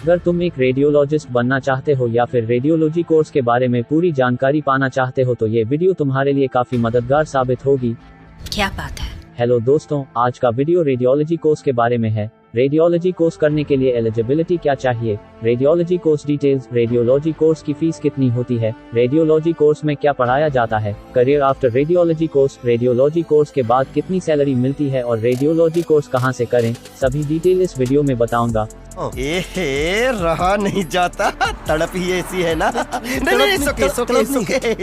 अगर तुम एक रेडियोलॉजिस्ट बनना चाहते हो या फिर रेडियोलॉजी कोर्स के बारे में पूरी जानकारी पाना चाहते हो तो ये वीडियो तुम्हारे लिए काफी मददगार साबित होगी। क्या बात है। हेलो दोस्तों, आज का वीडियो रेडियोलॉजी कोर्स के बारे में है। रेडियोलॉजी कोर्स करने के लिए एलिजिबिलिटी क्या चाहिए, radiology course details, radiology course की फीस कितनी होती है, रेडियोलॉजी कोर्स में क्या पढ़ाया जाता है, career after radiology course, radiology course के बाद कितनी सैलरी मिलती है और रेडियोलॉजी कोर्स कहां से करें, सभी डिटेल इस वीडियो में बताऊंगा। रहा नहीं जाता, तड़प ही ऐसी है ना। नहीं,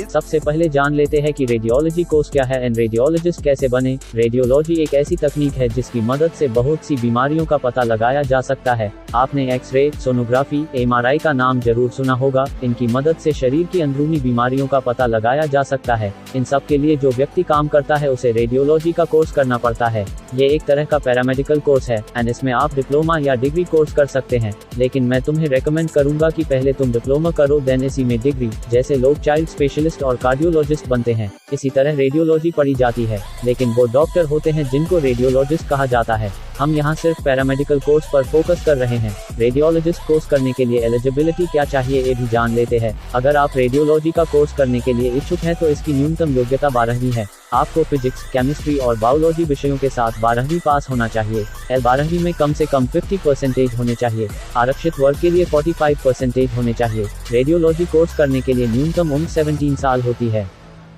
सबसे पहले जान लेते हैं कि रेडियोलॉजी कोर्स क्या है एंड रेडियोलॉजिस्ट कैसे बने। रेडियोलॉजी एक ऐसी तकनीक है जिसकी मदद से बहुत सी बीमारियों का पता लगाया जा सकता है। आपने एक्सरे, सोनोग्राफी, एमआरआई का नाम जरूर सुना होगा। इनकी मदद से शरीर की अंदरूनी बीमारियों का पता लगाया जा सकता है। इन सब के लिए जो व्यक्ति काम करता है उसे रेडियोलॉजी का कोर्स करना पड़ता है। ये एक तरह का पैरामेडिकल कोर्स है एंड इसमें आप डिप्लोमा या डिग्री कोर्स कर सकते हैं, लेकिन मैं तुम्हें रेकमेंड करूंगा कि पहले तुम डिप्लोमा करो देन इसी में डिग्री। जैसे लोग चाइल्ड स्पेशलिस्ट और कार्डियोलॉजिस्ट बनते हैं, इसी तरह रेडियोलॉजी पढ़ी जाती है, लेकिन वो डॉक्टर होते हैं जिनको रेडियोलॉजिस्ट कहा जाता है। हम यहाँ सिर्फ पैरामेडिकल कोर्स पर फोकस कर रहे हैं। रेडियोलॉजिस्ट कोर्स करने के लिए एलिजिबिलिटी क्या चाहिए ये भी जान लेते हैं। अगर आप रेडियोलॉजी का कोर्स करने के लिए इच्छुक हैं तो इसकी न्यूनतम योग्यता 12वीं है। आपको फिजिक्स, केमिस्ट्री और बायोलॉजी विषयों के साथ 12वीं पास होना चाहिए। 12वीं में कम से कम 50% होने चाहिए। आरक्षित वर्ग के लिए 45% होने चाहिए। रेडियोलॉजी कोर्स करने के लिए न्यूनतम उम्र 17 साल होती है।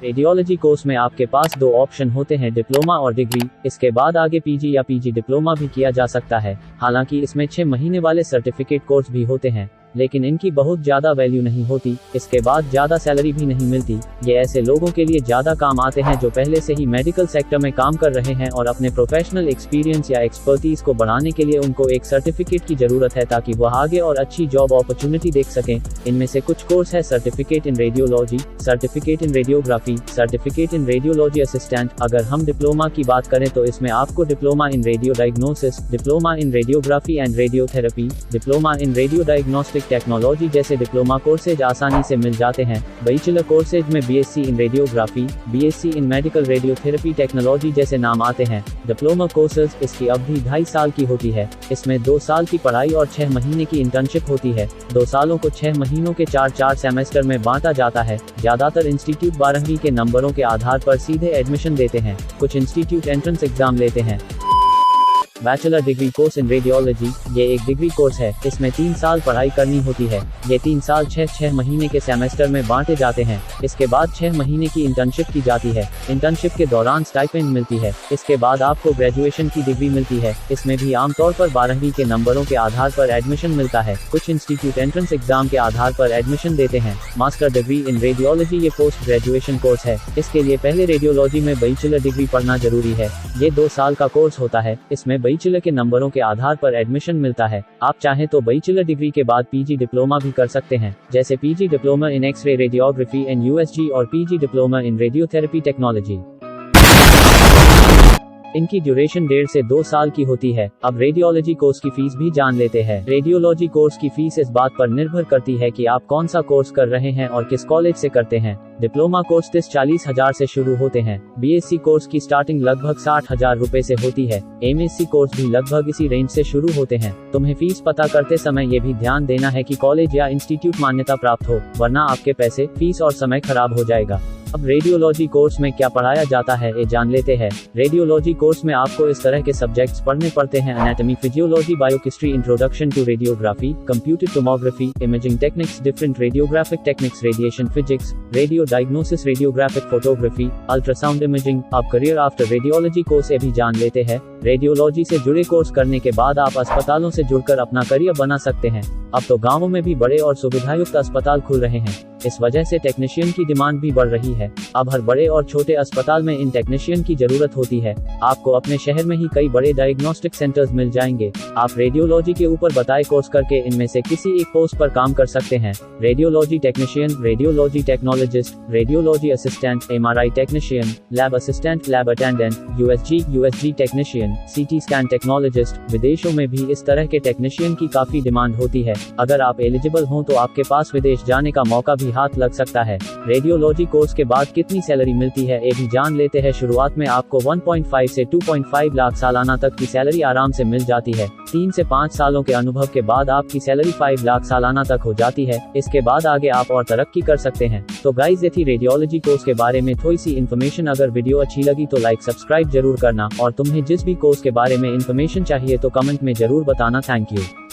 रेडियोलॉजी कोर्स में आपके पास दो ऑप्शन होते हैं, डिप्लोमा और डिग्री। इसके बाद आगे पीजी या पीजी डिप्लोमा भी किया जा सकता है। हालांकि इसमें 6 महीने वाले सर्टिफिकेट कोर्स भी होते हैं, लेकिन इनकी बहुत ज्यादा वैल्यू नहीं होती। इसके बाद ज्यादा सैलरी भी नहीं मिलती। ये ऐसे लोगों के लिए ज्यादा काम आते हैं जो पहले से ही मेडिकल सेक्टर में काम कर रहे हैं और अपने प्रोफेशनल एक्सपीरियंस या एक्सपर्टीज को बढ़ाने के लिए उनको एक सर्टिफिकेट की जरूरत है ताकि वह आगे और अच्छी जॉब अपॉर्चुनिटी देख सकें। इनमें से कुछ कोर्स है certificate in radiology, certificate in radiography, certificate in radiology assistant. अगर हम डिप्लोमा की बात करें तो इसमें आपको diploma in radio diagnosis, diploma in radiography and radiotherapy, diploma in radio diagnostic technology जैसे डिप्लोमा कोर्सेज आसानी से मिल जाते हैं। बैचलर कोर्सेज में BSc in radiography, BSc in medical radiotherapy technology जैसे नाम आते हैं। डिप्लोमा कोर्सेज, इसकी अवधि 2.5 साल की होती है। इसमें 2 साल की पढ़ाई और 6 महीने की इंटर्नशिप होती है। 2 सालों को 6 महीनों के 4 सेमेस्टर में बांटा जाता है। ज्यादातर इंस्टीट्यूट 12वीं के नंबरों के आधार पर सीधे एडमिशन देते हैं। कुछ इंस्टीट्यूट एंट्रेंस एग्जाम लेते हैं। Bachelor degree course in radiology, ये एक डिग्री कोर्स है। इसमें 3 साल पढ़ाई करनी होती है। ये 3 साल 6 महीने के सेमेस्टर में बांटे जाते हैं। इसके बाद 6 महीने की इंटर्नशिप की जाती है। इंटर्नशिप के दौरान स्टाइपेंड मिलती है। इसके बाद आपको ग्रेजुएशन की डिग्री मिलती है। इसमें भी आमतौर पर 12वीं के नंबरों के आधार पर एडमिशन मिलता है। कुछ इंस्टीट्यूट एंट्रेंस एग्जाम के आधार पर एडमिशन देते हैं। मास्टर डिग्री इन रेडियोलॉजी, ये पोस्ट ग्रेजुएशन कोर्स है। इसके लिए पहले रेडियोलॉजी में बैचलर डिग्री पढ़ना जरूरी है। ये 2 साल का कोर्स होता है। इसमें बैचलर के नंबरों के आधार पर एडमिशन मिलता है। आप चाहें तो बैचलर डिग्री के बाद पीजी डिप्लोमा भी कर सकते हैं, जैसे PG diploma in X-ray radiography and USG और PG diploma in radiotherapy technology. इनकी ड्यूरेशन 1.5 से 2 साल की होती है। अब रेडियोलॉजी कोर्स की फीस भी जान लेते हैं। रेडियोलॉजी कोर्स की फीस इस बात पर निर्भर करती है कि आप कौन सा कोर्स कर रहे हैं और किस कॉलेज से करते हैं। डिप्लोमा कोर्स 30-40 से शुरू होते हैं। बीएससी कोर्स की स्टार्टिंग लगभग 60,000 रुपए से होती है। एमएससी कोर्स भी लगभग इसी रेंज से शुरू होते हैं। तुम्हें फीस पता करते समय ये भी ध्यान देना है कि कॉलेज या इंस्टीट्यूट मान्यता प्राप्त हो, वरना आपके पैसे, फीस और समय खराब हो जाएगा। अब रेडियोलॉजी कोर्स में क्या पढ़ाया जाता है ये जान लेते हैं। रेडियोलॉजी कोर्स में आपको इस तरह के सब्जेक्ट्स पढ़ने पड़ते हैं: anatomy, physiology, biochemistry, introduction to radiography, computer tomography, imaging techniques, different radiographic techniques, radiation physics, radio diagnosis, radiographic photography, ultrasound imaging. अब करियर आफ्टर रेडियोलॉजी कोर्स ये भी जान लेते हैं। रेडियोलॉजी से जुड़े कोर्स करने के बाद आप अस्पतालों से जुड़कर अपना करियर बना सकते हैं। अब तो गांवों में भी बड़े और सुविधायुक्त अस्पताल खुल रहे हैं। इस वजह से टेक्नीशियन की डिमांड भी बढ़ रही है। अब हर बड़े और छोटे अस्पताल में इन टेक्नीशियन की जरूरत होती है। आपको अपने शहर में ही कई बड़े डायग्नोस्टिक सेंटर्स मिल जाएंगे। आप रेडियोलॉजी के ऊपर बताए कोर्स करके इनमें से किसी एक पोस्ट पर काम कर सकते हैं। Radiology technician, radiology technologist, radiology assistant, MRI technician, lab assistant, lab attendant, USG technician. Surgeon, CT scan technologist, विदेशों में भी इस तरह के टेक्नीशियन की काफी डिमांड होती है। अगर आप एलिजिबल हों तो आपके पास विदेश जाने का मौका भी हाथ लग सकता है। रेडियोलॉजी कोर्स के बाद कितनी सैलरी मिलती है ये भी जान लेते हैं। शुरुआत में आपको 1.5 से 2.5 लाख सालाना तक की सैलरी आराम से मिल जाती है। 3 से 5 सालों के अनुभव के बाद आपकी सैलरी 5 लाख सालाना तक हो जाती है। इसके बाद आगे आप और तरक्की कर सकते हैं। तो गाइस, ये थी रेडियोलॉजी कोर्स के बारे में थोड़ी सी इन्फॉर्मेशन। अगर वीडियो अच्छी लगी तो लाइक सब्सक्राइब जरूर करना, और तुम्हें जिस भी कोर्स के बारे में इन्फॉर्मेशन चाहिए तो कमेंट में जरूर बताना। Thank you.